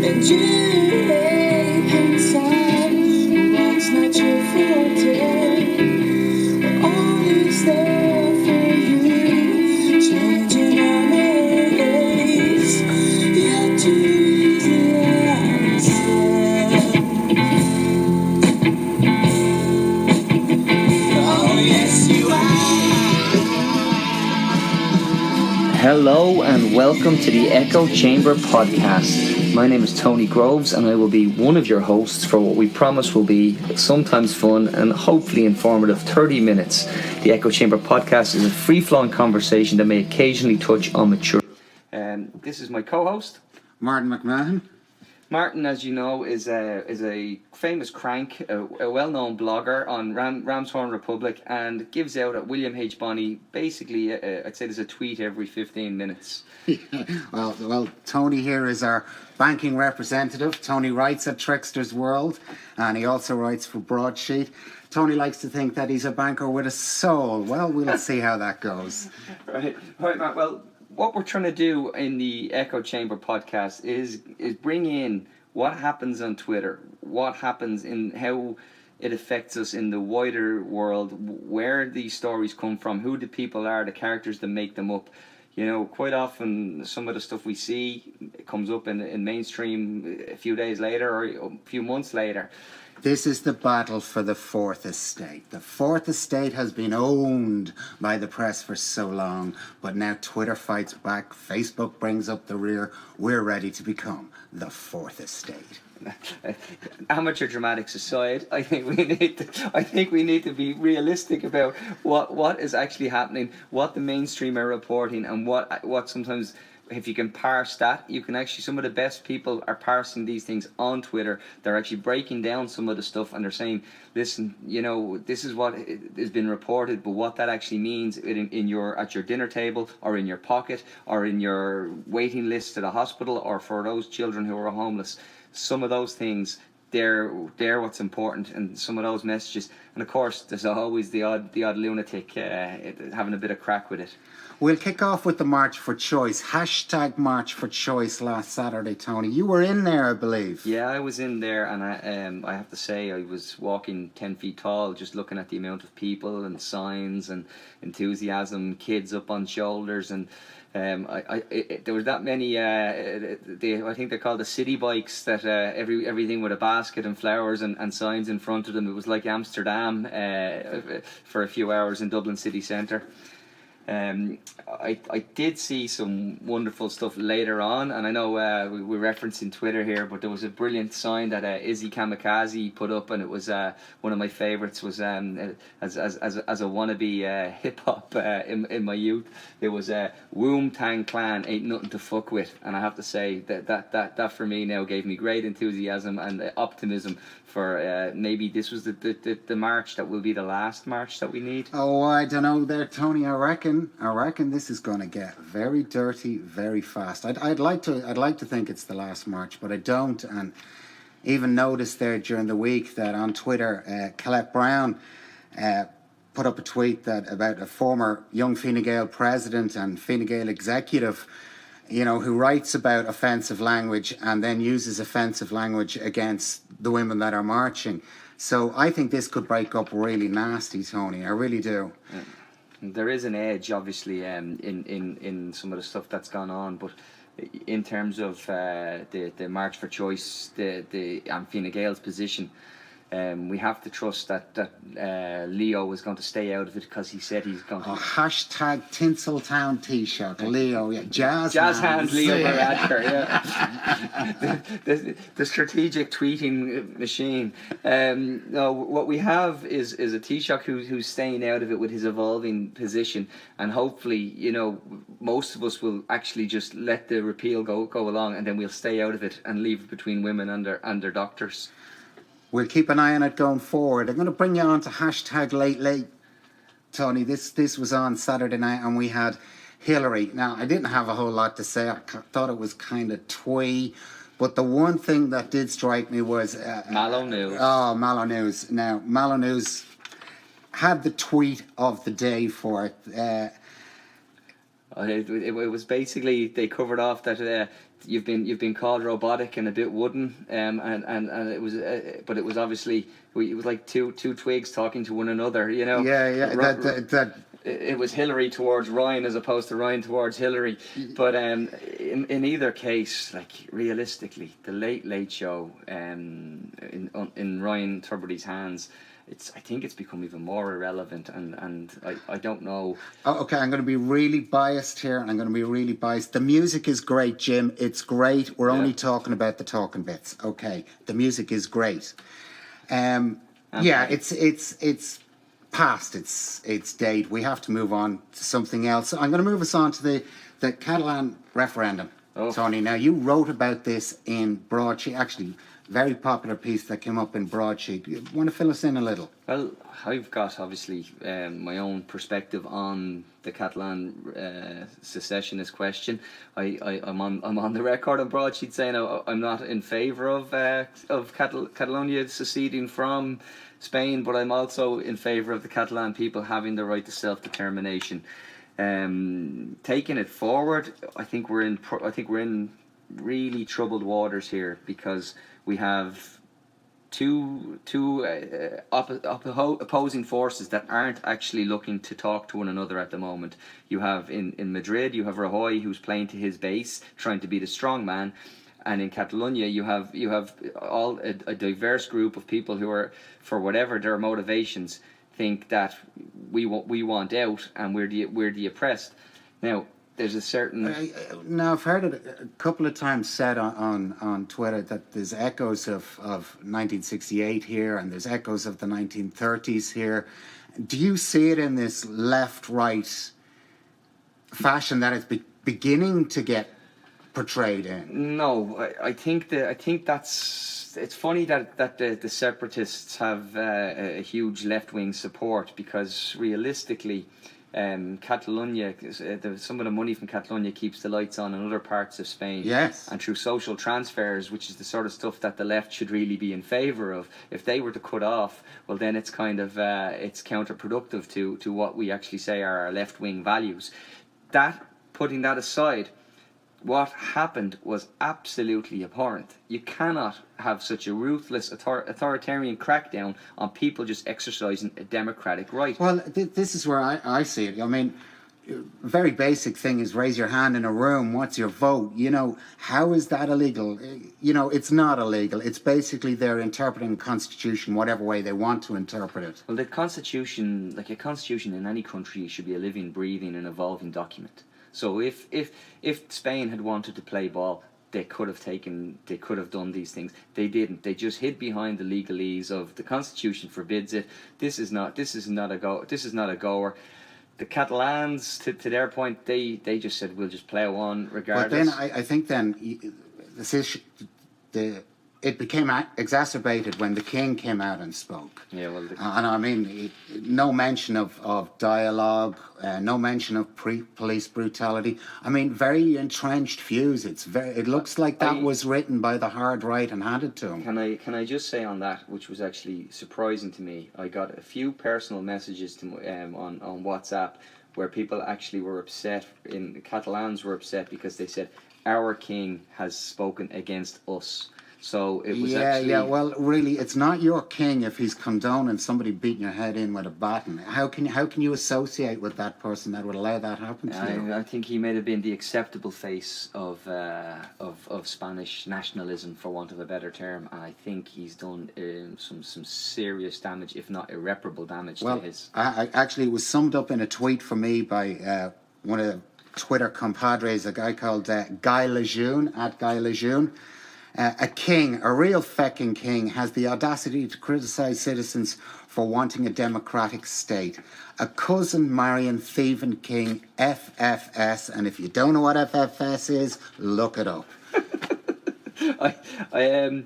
And you make inside what's not your forte. Always there for you, changing our ways. You're too easy answer. Oh yes you are. Hello and welcome to the Echo Chamber podcast. My name is Tony Groves and I will be one of your hosts for what we promise will be sometimes fun and hopefully informative 30 minutes. The Echo Chamber podcast is a free-flowing conversation that may occasionally touch on mature. This is my co-host, Martin McMahon. Martin, as you know, is a famous crank, a well-known blogger on Ramshorn Republic, and gives out at William H. Bonney basically, I'd say there's a tweet every 15 minutes. Well, Tony here is our banking representative. Tony writes at Trickster's World, and he also writes for Broadsheet. Tony likes to think that he's a banker with a soul. Well, we'll see how that goes. Right, Matt. Well, what we're trying to do in the Echo Chamber podcast is bring in what happens on Twitter, what happens in how it affects us in the wider world, where these stories come from, who the people are, the characters that make them up. You know, quite often some of the stuff we see comes up in mainstream a few days later or a few months later. This is the battle for the Fourth Estate. The Fourth Estate has been owned by the press for so long, but now Twitter fights back, Facebook brings up the rear. We're ready to become the Fourth Estate. Amateur dramatics aside, I think we need to be realistic about what is actually happening, what the mainstream are reporting, and what sometimes, if you can parse that, you can actually, some of the best people are parsing these things on Twitter. They're actually breaking down some of the stuff and they're saying, listen, you know, this is what has been reported, but what that actually means at your dinner table or in your pocket or in your waiting list at a hospital or for those children who are homeless. Some of those things, they're what's important, and some of those messages. And of course, there's always the odd lunatic having a bit of crack with it. We'll kick off with the March for Choice. Hashtag March for Choice last Saturday, Tony. You were in there, I believe. Yeah, I was in there, and I have to say I was walking 10 feet tall, just looking at the amount of people and signs and enthusiasm, kids up on shoulders, and there was that many. I think they're called the city bikes. That everything with a basket and flowers and signs in front of them. It was like Amsterdam for a few hours in Dublin city centre. I did see some wonderful stuff later on, and I know we're referencing Twitter here, but there was a brilliant sign that Izzy Kamikaze put up, and it was one of my favourites. Was as a wannabe hip hop in my youth, it was Wu Tang Clan ain't nothing to fuck with, and I have to say that for me now gave me great enthusiasm and optimism for maybe this was the march that will be the last march that we need. Oh, I don't know there, Tony. I reckon this is going to get very dirty very fast. I'd like to think it's the last march, but I don't. And even noticed there during the week that on Twitter, Colette Brown put up a tweet that about a former young Fine Gael president and Fine Gael executive, you know, who writes about offensive language and then uses offensive language against the women that are marching. So I think this could break up really nasty, Tony. I really do. Yeah. There is an edge, obviously, in some of the stuff that's gone on, but in terms of the March for Choice, the Fine Gael's position, we have to trust that Leo is going to stay out of it, because he said he's going to... Hashtag Tinseltown T-shirt, Leo, yeah, jazz hands, Leo Varadkar, yeah. the strategic tweeting machine. No, what we have is a Taoiseach who's staying out of it with his evolving position, and hopefully, you know, most of us will actually just let the repeal go along, and then we'll stay out of it and leave it between women and their doctors. We'll keep an eye on it going forward. I'm going to bring you on to hashtag Late Late. Tony, this was on Saturday night, and we had Hillary. Now, I didn't have a whole lot to say. I thought it was kind of twee. But the one thing that did strike me was... Mallow News. Oh, Mallow News. Now, Mallow News had the tweet of the day for it. It was basically, they covered off that you've been called robotic and a bit wooden, and it was, but it was obviously, it was like two twigs talking to one another, you know. Yeah. That It was Hillary towards Ryan as opposed to Ryan towards Hillary. But in either case, like realistically, the Late Show in Ryan Tubridy's hands, I think it's become even more irrelevant, and I don't know. Oh, okay, I'm going to be really biased here, and I'm going to be really biased. The music is great, Jim. It's great. We're only talking about the talking bits. Okay, the music is great. It's past its date. We have to move on to something else. So I'm going to move us on to the Catalan referendum. Oh. Tony, now you wrote about this in Broadsheet, actually, very popular piece that came up in Broadsheet. You want to fill us in a little? Well, I've got obviously my own perspective on the Catalan secessionist question. I'm on the record on Broadsheet saying I'm not in favour of Catalonia seceding from Spain, but I'm also in favour of the Catalan people having the right to self-determination. Taking it forward, I think we're in really troubled waters here, because we have two opposing forces that aren't actually looking to talk to one another at the moment. You have in Madrid, you have Rajoy, who's playing to his base, trying to be the strong man. And in Catalonia, you have all a diverse group of people who are, for whatever their motivations, think that we want out, and we're the oppressed. Now, there's a certain. Now, I've heard it a couple of times said on Twitter that there's echoes of 1968 here, and there's echoes of the 1930s here. Do you see it in this left-right fashion that it's beginning to get portrayed in? No, I think that's, it's funny that the separatists have a huge left wing support, because realistically, Catalonia, some of the money from Catalonia keeps the lights on in other parts of Spain. Yes. And through social transfers, which is the sort of stuff that the left should really be in favour of, if they were to cut off, well then it's kind of it's counterproductive to what we actually say are our left wing values. Putting that aside, what happened was absolutely abhorrent. You cannot have such a ruthless authoritarian crackdown on people just exercising a democratic right. Well, this is where I see it. I mean, very basic thing is raise your hand in a room. What's your vote? You know, how is that illegal? You know, it's not illegal. It's basically they're interpreting the Constitution whatever way they want to interpret it. Well, the Constitution, like a Constitution in any country, should be a living, breathing and evolving document. So if Spain had wanted to play ball, they could have done these things. They didn't. They just hid behind the legalese of the Constitution forbids it. This is not a goer. The Catalans, to their point, they just said we'll just plough on regardless. But then I think this issue, it became exacerbated when the king came out and spoke. Yeah, well, and I mean, no mention of dialogue, no mention of police brutality. I mean, very entrenched views. It looks like that was written by the hard right and handed to him. Can I just say on that, which was actually surprising to me, I got a few personal messages on WhatsApp where people actually were upset. Catalans were upset because they said our king has spoken against us. So it was well, really, it's not your king if he's condoning somebody beating your head in with a baton. How can you associate with that person that would allow that happen to you? I think he may have been the acceptable face of Spanish nationalism, for want of a better term, and I think he's done some serious damage, if not irreparable damage, to his. I actually, it was summed up in a tweet from me by one of the Twitter compadres, a guy called Guy Lejeune, at Guy Lejeune. A king, a real fecking king, has the audacity to criticise citizens for wanting a democratic state. A cousin marrying thieving king, FFS, and if you don't know what FFS is, look it up. I'm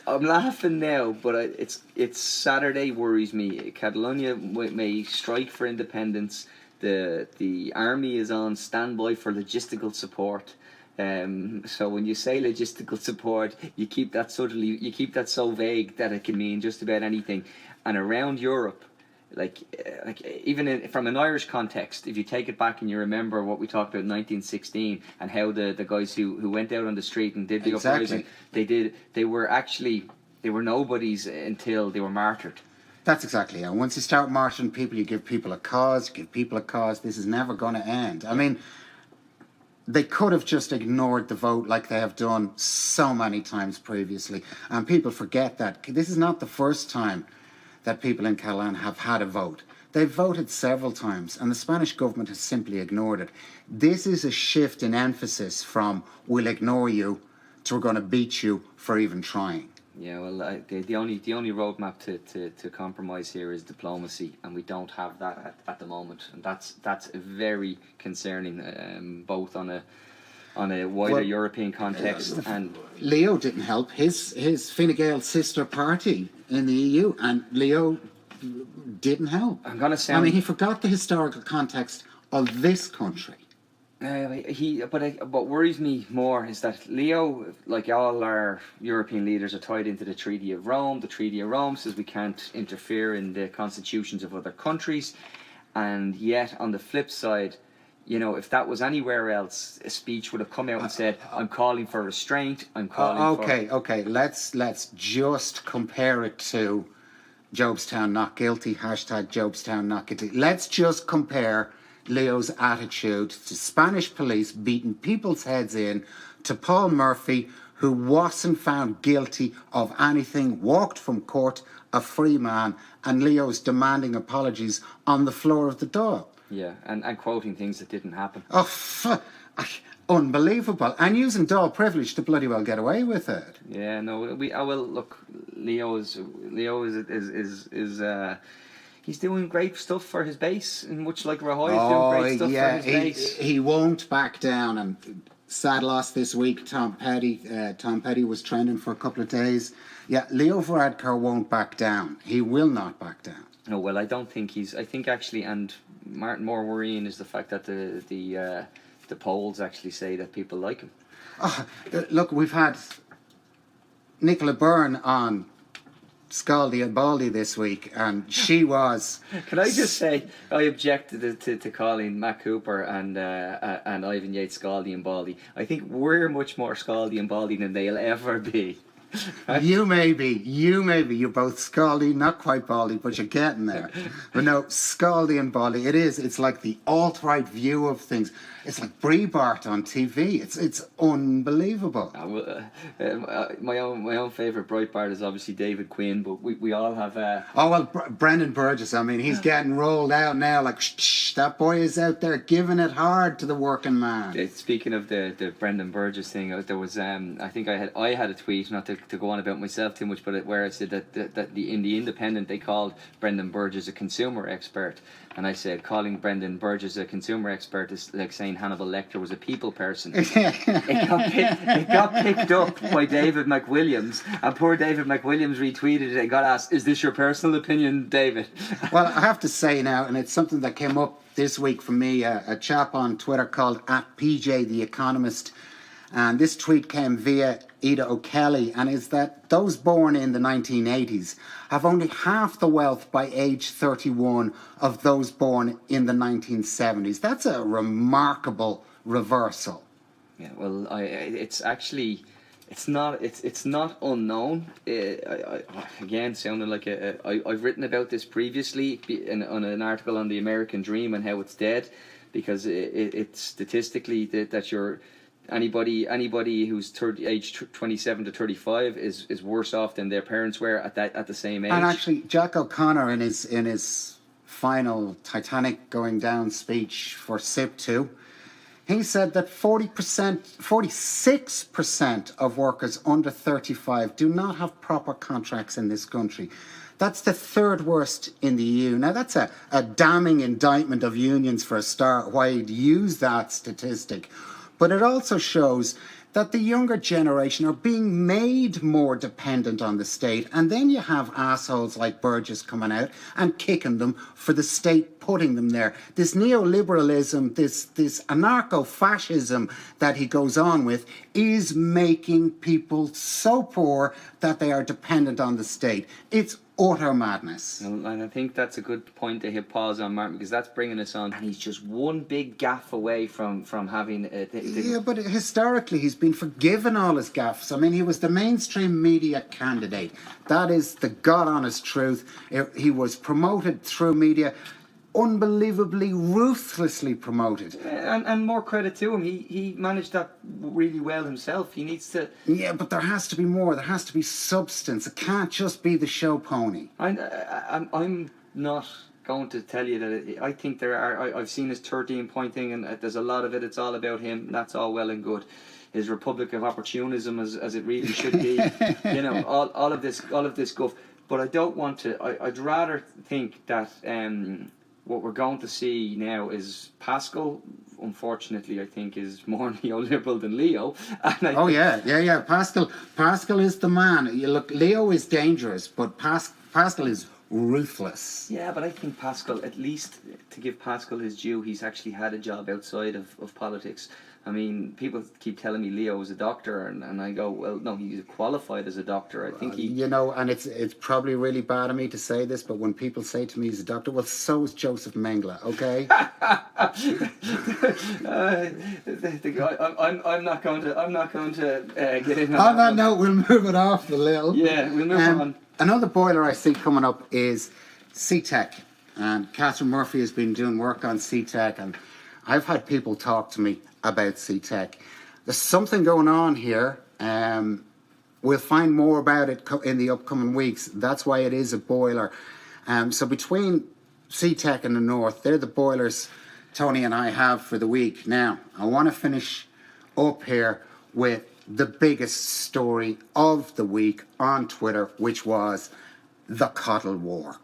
laughing now, but it's Saturday worries me. Catalonia may strike for independence. The army is on standby for logistical support. So when you say logistical support, you keep that so vague that it can mean just about anything. And around Europe, like even from an Irish context, if you take it back and you remember what we talked about in 1916 and how the guys who went out on the street and did the uprising, they were nobodies until they were martyred. That's exactly it. Once you start marching people, you give people a cause, this is never going to end. I mean, they could have just ignored the vote like they have done so many times previously. And people forget that. This is not the first time that people in Catalan have had a vote. They've voted several times, and the Spanish government has simply ignored it. This is a shift in emphasis from we'll ignore you to we're going to beat you for even trying. Yeah, well, the only roadmap to compromise here is diplomacy, and we don't have that at the moment, and that's very concerning, both on a wider European context and. Leo didn't help his Fine Gael sister party in the EU, and Leo didn't help. I'm gonna sound. I mean, he forgot the historical context of this country. But what worries me more is that Leo, like all our European leaders, are tied into the Treaty of Rome. The Treaty of Rome says we can't interfere in the constitutions of other countries, and yet on the flip side, you know, if that was anywhere else, a speech would have come out and said, "I'm calling for restraint. I'm calling for." Okay. Let's just compare it to Jobstown not guilty. #Jobstown not guilty. Let's just compare Leo's attitude to Spanish police beating people's heads in, to Paul Murphy, who wasn't found guilty of anything, walked from court a free man, and Leo's demanding apologies on the floor of the Dáil. Yeah, and quoting things that didn't happen. Unbelievable. And using Dáil privilege to bloody well get away with it. Yeah, no, look, Leo is he's doing great stuff for his base, and much like Rajoy is doing great stuff for his base. He won't back down. And sad loss this week, Tom Petty. Tom Petty was trending for a couple of days. Yeah, Leo Varadkar won't back down. He will not back down. No, well, I don't think I think actually, and more worrying is the fact that the polls actually say that people like him. Look, we've had Nicola Byrne on Scaldy and Baldy this week, and she was. Can I just say, I objected to calling Matt Cooper and Ivan Yates Scaldy and Baldy. I think we're much more Scaldy and Baldy than they'll ever be. You may be. You're both Scaldy, not quite Baldy, but you're getting there. But no, Scaldy and Baldy, it's like the alt-right view of things. It's like Breitbart on TV. It's unbelievable. My own favourite Breitbart is obviously David Quinn, but we all have. Brendan Burgess. I mean, he's getting rolled out now. Like, shh, that boy is out there giving it hard to the working man. Speaking of the Brendan Burgess thing, there was I think I had a tweet, not to go on about myself too much, but where I said that in the Independent they called Brendan Burgess a consumer expert. And I said, calling Brendan Burgess a consumer expert is like saying Hannibal Lecter was a people person. It got picked up by David McWilliams, and poor David McWilliams retweeted it and got asked, "Is this your personal opinion, David?" Well, I have to say now, and it's something that came up this week for me, a chap on Twitter called @PJ the Economist. And this tweet came via Ida O'Kelly, and is that those born in the 1980s have only half the wealth by age 31 of those born in the 1970s. That's a remarkable reversal. Yeah, well, it's actually, it's not unknown. Again, sounding like I've written about this previously on an article on the American Dream and how it's dead, because it's statistically that you're. Anybody who's age 27 to 35 is worse off than their parents were at the same age. And actually, Jack O'Connor in his final Titanic going down speech for SIP2, he said that 46% of workers under 35 do not have proper contracts in this country. That's the third worst in the EU. Now, that's a damning indictment of unions for a start, why you'd use that statistic. But it also shows that the younger generation are being made more dependent on the state. And then you have assholes like Burgess coming out and kicking them for the state putting them there. This neoliberalism, this anarcho-fascism that he goes on with is making people so poor that they are dependent on the state. It's utter madness. And I think that's a good point to hit pause on, Martin, because that's bringing us on. And he's just one big gaff away from having... Yeah, but historically he's been forgiven all his gaffes. I mean, he was the mainstream media candidate. That is the God-honest truth. He was promoted through media, unbelievably, ruthlessly promoted. And more credit to him. He managed that really well himself. He needs to... Yeah, but there has to be more. There has to be substance. It can't just be the show pony. I'm not going to tell you that I think there are... I've seen his 13-point thing, and there's a lot of it. It's all about him. That's all well and good. His Republic of Opportunism, as it really should be. You know, all of this guff. But I don't want to... I'd rather think that... what we're going to see now is Pascal, unfortunately, I think, is more neoliberal than Leo. And Yeah. Pascal is the man. You look, Leo is dangerous, but Pascal is ruthless. Yeah, but I think Pascal, at least to give Pascal his due, he's actually had a job outside of politics. I mean, people keep telling me Leo is a doctor, and I go, well, no, he's qualified as a doctor. I think he... You know, and it's probably really bad of me to say this, but when people say to me he's a doctor, well, so is Joseph Mengele, okay? The guy, I'm not going to get in on that note, we'll move it off a little. Yeah, we'll move on. Another boiler I see coming up is CTEC, and Catherine Murphy has been doing work on CTEC, and I've had people talk to me about CTEC. There's something going on here. We'll find more about it in the upcoming weeks. That's why it is a boiler. So between CTEC and the North, they're the boilers Tony and I have for the week. Now, I want to finish up here with the biggest story of the week on Twitter, which was the Coddle War.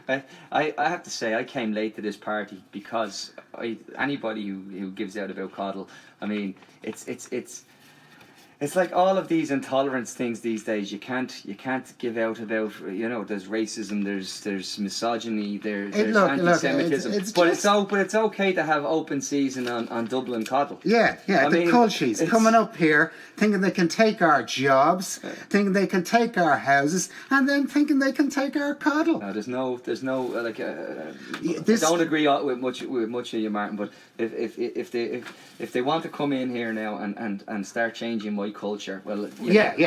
I have to say, I came late to this party because anybody who gives out about coddle, I mean, it's like all of these intolerance things these days. You can't give out about, you know, there's racism, there's misogyny, there's anti-Semitism. But it's okay to have open season on Dublin coddle. Yeah, the culchies coming up here thinking they can take our jobs, thinking they can take our houses, and then thinking they can take our coddle. No, there's no like. I don't agree with much of you, Martin. But if they want to come in here now and start changing my culture, well, I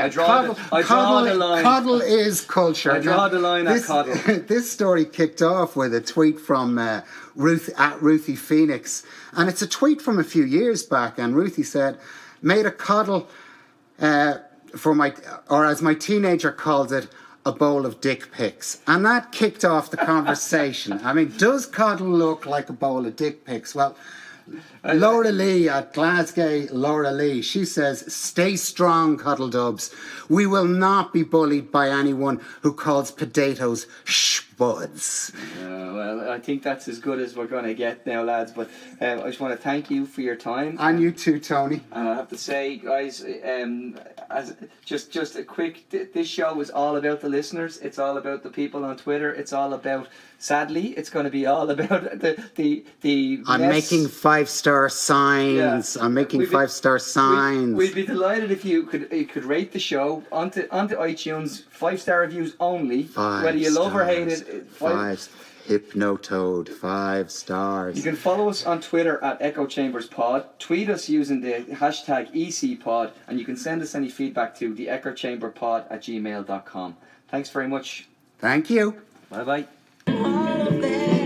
draw the line. Coddle is culture. I draw the line at coddle. This story kicked off with a tweet from Ruthie Phoenix, and it's a tweet from a few years back. And Ruthie said, "Made a coddle for my, or as my teenager called it, a bowl of dick pics," and that kicked off the conversation. I mean, does coddle look like a bowl of dick pics? Well, Laura Lee at Glasgow, Laura Lee, she says, "Stay strong, Coddle Dubs. We will not be bullied by anyone who calls potatoes schbuds." Well, I think that's as good as we're going to get now, lads. But I just want to thank you for your time. And you too, Tony. And I have to say, guys, as just a quick, this show is all about the listeners. It's all about the people on Twitter. It's all about, sadly, it's going to be all about the I'm making 5-star signs. Yeah. I'm making 5-star signs. We'd be delighted if you could rate the show onto iTunes. 5-star reviews only. Whether you love or hate it. 5. Hypnotoad, 5 stars. You can follow us on Twitter at Echo Chambers Pod. Tweet us using the hashtag ECPod, and you can send us any feedback to the echochamberpod@gmail.com. Thanks very much. Thank you. Bye bye.